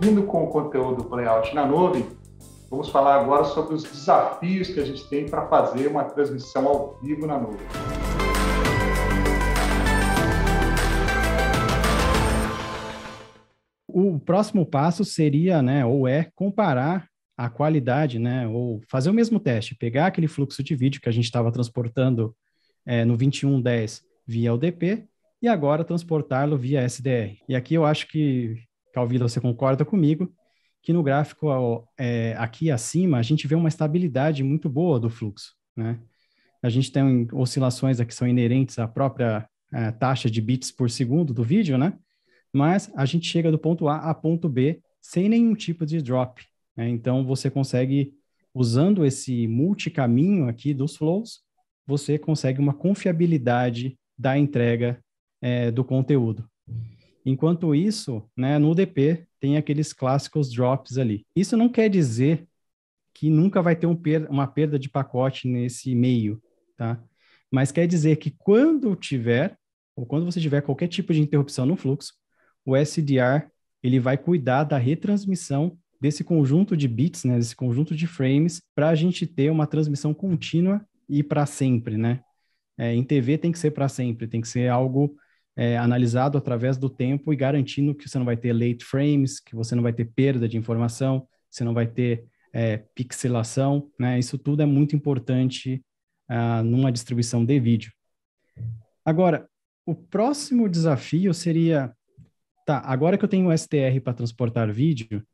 Seguindo com o conteúdo do Playout na nuvem, vamos falar agora sobre os desafios que a gente tem para fazer uma transmissão ao vivo na nuvem. O próximo passo seria, ou comparar a qualidade, ou fazer o mesmo teste, pegar aquele fluxo de vídeo que a gente estava transportando no 2110 via UDP e agora transportá-lo via SDR. E aqui eu acho que, Calvila, você concorda comigo, que no gráfico aqui acima a gente vê uma estabilidade muito boa do fluxo, né? A gente tem oscilações aqui que são inerentes à própria taxa de bits por segundo do vídeo, né? Mas a gente chega do ponto A a ponto B sem nenhum tipo de drop, né? Então, você consegue, usando esse multicaminho aqui dos flows, você consegue uma confiabilidade da entrega do conteúdo. Enquanto isso, né, no UDP, tem aqueles clássicos drops ali. Isso não quer dizer que nunca vai ter uma perda de pacote nesse meio, tá? Mas quer dizer que quando você tiver qualquer tipo de interrupção no fluxo, o SDR, ele vai cuidar da retransmissão desse conjunto de bits, né, desse conjunto de frames, para a gente ter uma transmissão contínua e para sempre, né? Em TV tem que ser para sempre, tem que ser algo analisado através do tempo e garantindo que você não vai ter late frames, que você não vai ter perda de informação, você não vai ter pixelação, né? Isso tudo é muito importante numa distribuição de vídeo. Agora, o próximo desafio seria, agora que eu tenho o SDR para transportar vídeo,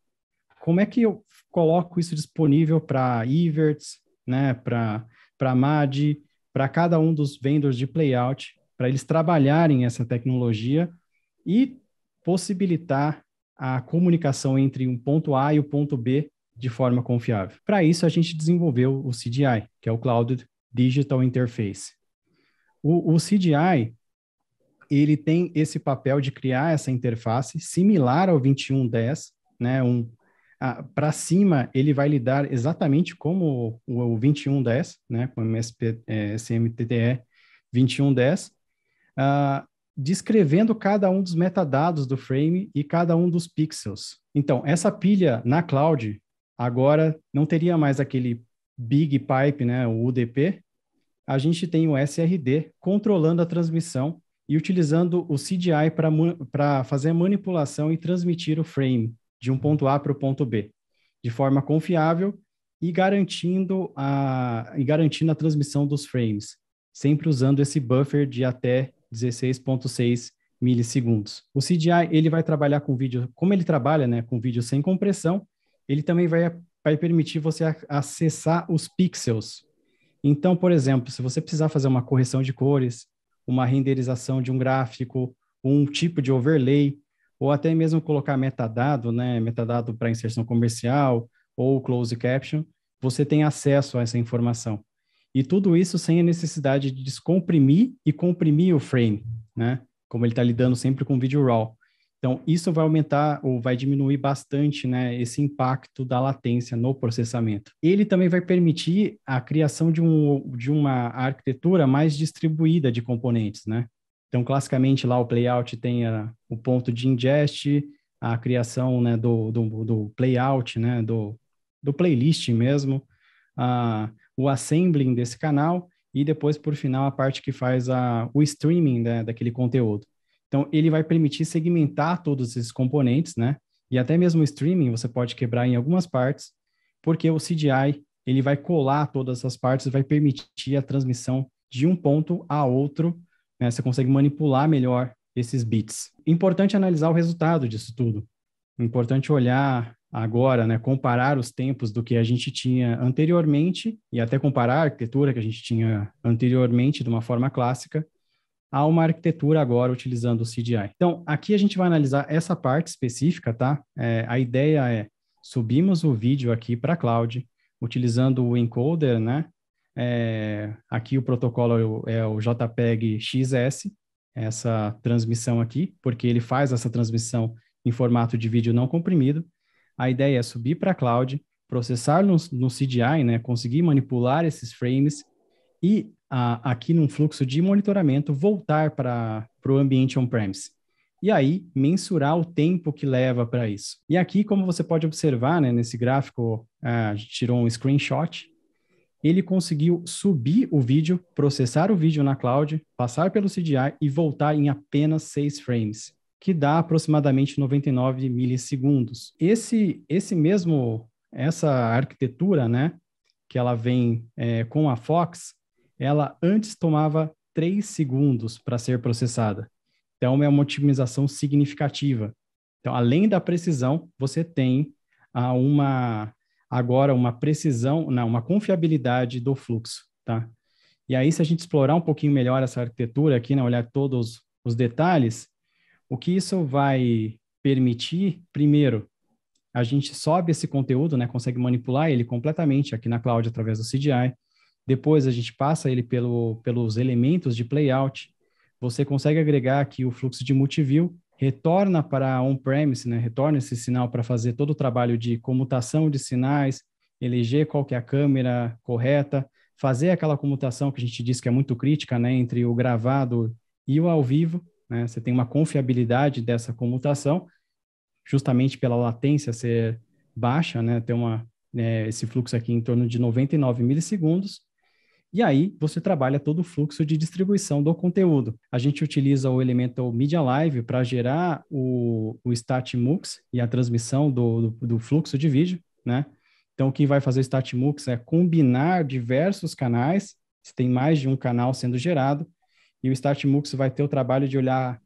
como é que eu coloco isso disponível para Evertz, né, para MAD, para cada um dos vendors de playout, para eles trabalharem essa tecnologia e possibilitar a comunicação entre um ponto A e o ponto B de forma confiável. Para isso, a gente desenvolveu o CDI, que é o Cloud Digital Interface. O CDI, ele tem esse papel de criar essa interface similar ao 2110, né? Para cima, ele vai lidar exatamente como o 2110, né? Com o SMTTE 2110, descrevendo cada um dos metadados do frame e cada um dos pixels. Então, essa pilha na cloud, agora não teria mais aquele big pipe, né? O UDP. A gente tem o SRD controlando a transmissão e utilizando o CDI para fazer a manipulação e transmitir o frame de um ponto A para o ponto B, de forma confiável e garantindo a transmissão dos frames, sempre usando esse buffer de até 16,6 milissegundos. O CDI, ele vai trabalhar com vídeo, como ele trabalha, né, com vídeo sem compressão, ele também vai permitir você acessar os pixels. Então, por exemplo, se você precisar fazer uma correção de cores, uma renderização de um gráfico, um tipo de overlay, ou até mesmo colocar metadado, né, metadado para inserção comercial ou closed caption, você tem acesso a essa informação. E tudo isso sem a necessidade de descomprimir e comprimir o frame, né, como ele está lidando sempre com vídeo RAW. Então, isso vai aumentar ou vai diminuir bastante, né, esse impacto da latência no processamento. Ele também vai permitir a criação de uma arquitetura mais distribuída de componentes, né? Então, classicamente, lá o playout tem o ponto de ingest, a criação, né, do playout, né, do playlist mesmo, o assembling desse canal e depois, por final, a parte que faz o streaming, né, daquele conteúdo. Então, ele vai permitir segmentar todos esses componentes, né? E até mesmo o streaming você pode quebrar em algumas partes, porque o CDI, ele vai colar todas essas partes e vai permitir a transmissão de um ponto a outro, né? Você consegue manipular melhor esses bits. Importante analisar o resultado disso tudo. Importante olhar agora, né? Comparar os tempos do que a gente tinha anteriormente e até comparar a arquitetura que a gente tinha anteriormente de uma forma clássica a uma arquitetura agora utilizando o CDI. Então, aqui a gente vai analisar essa parte específica, tá? A ideia é, subimos o vídeo aqui para a cloud, utilizando o encoder, né? Aqui o protocolo é o JPEG XS, essa transmissão aqui, porque ele faz essa transmissão em formato de vídeo não comprimido. A ideia é subir para a cloud, processar no CDI, né? Conseguir manipular esses frames e aqui num fluxo de monitoramento, voltar para o ambiente on-premise. e aí mensurar o tempo que leva para isso. E aqui, como você pode observar, né, nesse gráfico, a gente tirou um screenshot, ele conseguiu subir o vídeo, processar o vídeo na cloud, passar pelo CDI e voltar em apenas 6 frames, que dá aproximadamente 99 milissegundos. Essa arquitetura, né, que ela vem com a Fox, ela antes tomava 3 segundos para ser processada. Então, é uma otimização significativa. Então, além da precisão, você tem agora uma precisão, uma confiabilidade do fluxo, tá? E aí, se a gente explorar um pouquinho melhor essa arquitetura aqui, né, olhar todos os detalhes, o que isso vai permitir, primeiro, a gente sobe esse conteúdo, né, consegue manipular ele completamente aqui na cloud através do CDI. Depois a gente passa ele pelos elementos de playout. Você consegue agregar aqui o fluxo de multiview, retorna para on-premise, né, retorna esse sinal para fazer todo o trabalho de comutação de sinais, eleger qual que é a câmera correta, fazer aquela comutação que a gente disse que é muito crítica, né, entre o gravado e o ao vivo, né, você tem uma confiabilidade dessa comutação, justamente pela latência ser baixa, né, ter esse fluxo aqui em torno de 99 milissegundos, e aí você trabalha todo o fluxo de distribuição do conteúdo. A gente utiliza o elemento Media Live para gerar o StatMux e a transmissão do fluxo de vídeo, né? Então, o que vai fazer o StatMux é combinar diversos canais, se tem mais de um canal sendo gerado, e o StatMux vai ter o trabalho de olhar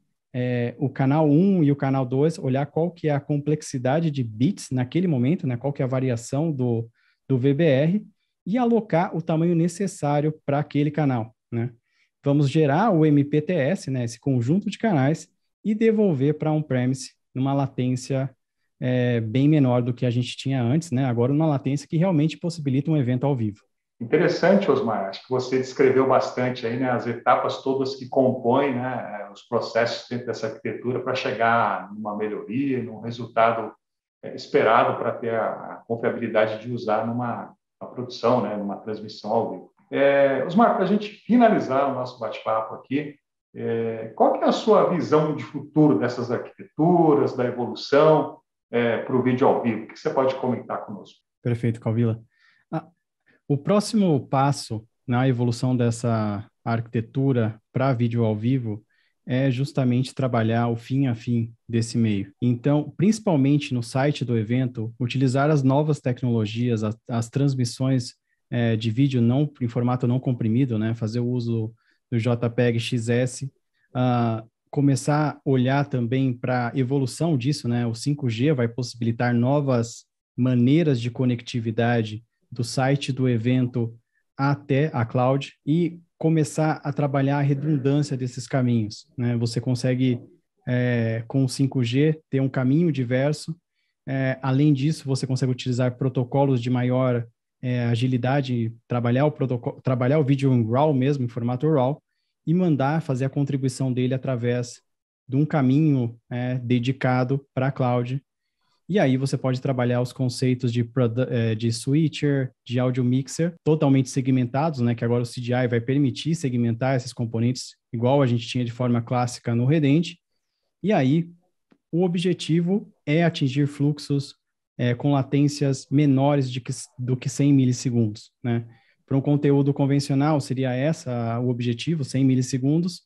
o canal 1 e o canal 2, olhar qual que é a complexidade de bits naquele momento, né? Qual que é a variação do VBR, e alocar o tamanho necessário para aquele canal, né? Vamos gerar o MPTS, né? Esse conjunto de canais, e devolver para on-premise numa latência bem menor do que a gente tinha antes, né? Agora uma latência que realmente possibilita um evento ao vivo. Interessante, Osmar. Acho que você descreveu bastante aí, né, as etapas todas que compõem, né, os processos dentro dessa arquitetura para chegar numa melhoria, num resultado esperado para ter a confiabilidade de usar numa produção, né, numa transmissão ao vivo. Osmar, para a gente finalizar o nosso bate-papo aqui, qual que é a sua visão de futuro dessas arquiteturas, da evolução para o vídeo ao vivo? O que você pode comentar conosco? Perfeito, Calvila. O próximo passo na evolução dessa arquitetura para vídeo ao vivo é justamente trabalhar o fim a fim desse meio. Então, principalmente no site do evento, utilizar as novas tecnologias, as transmissões de vídeo em formato não comprimido, né? Fazer o uso do JPEG XS, começar a olhar também para a evolução disso, né? O 5G vai possibilitar novas maneiras de conectividade do site do evento até a cloud e começar a trabalhar a redundância desses caminhos, né? Você consegue, com o 5G, ter um caminho diverso. Além disso, você consegue utilizar protocolos de maior agilidade, trabalhar o vídeo em RAW mesmo, em formato RAW, e mandar fazer a contribuição dele através de um caminho dedicado para a cloud. E aí você pode trabalhar os conceitos de switcher, de audio mixer, totalmente segmentados, né? Que agora o CDI vai permitir segmentar esses componentes, igual a gente tinha de forma clássica no Redente. E aí o objetivo é atingir fluxos com latências menores do que 100 milissegundos, né? Para um conteúdo convencional seria o objetivo, 100 milissegundos.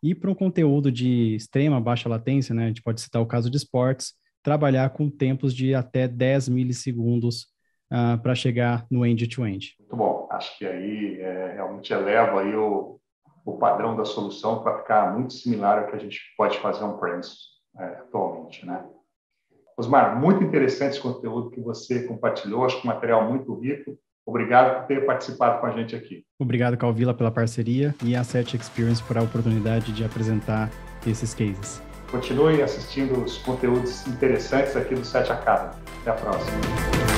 E para um conteúdo de extrema baixa latência, né? A gente pode citar o caso de esportes, trabalhar com tempos de até 10 milissegundos para chegar no end-to-end. Muito bom. Acho que aí realmente eleva aí o padrão da solução para ficar muito similar ao que a gente pode fazer on-premise atualmente, né? Osmar, muito interessante esse conteúdo que você compartilhou. Acho que um material muito rico. Obrigado por ter participado com a gente aqui. Obrigado, Calvila, pela parceria e a Set Experience por a oportunidade de apresentar esses cases. Continue assistindo os conteúdos interessantes aqui do Set Academy. Até a próxima.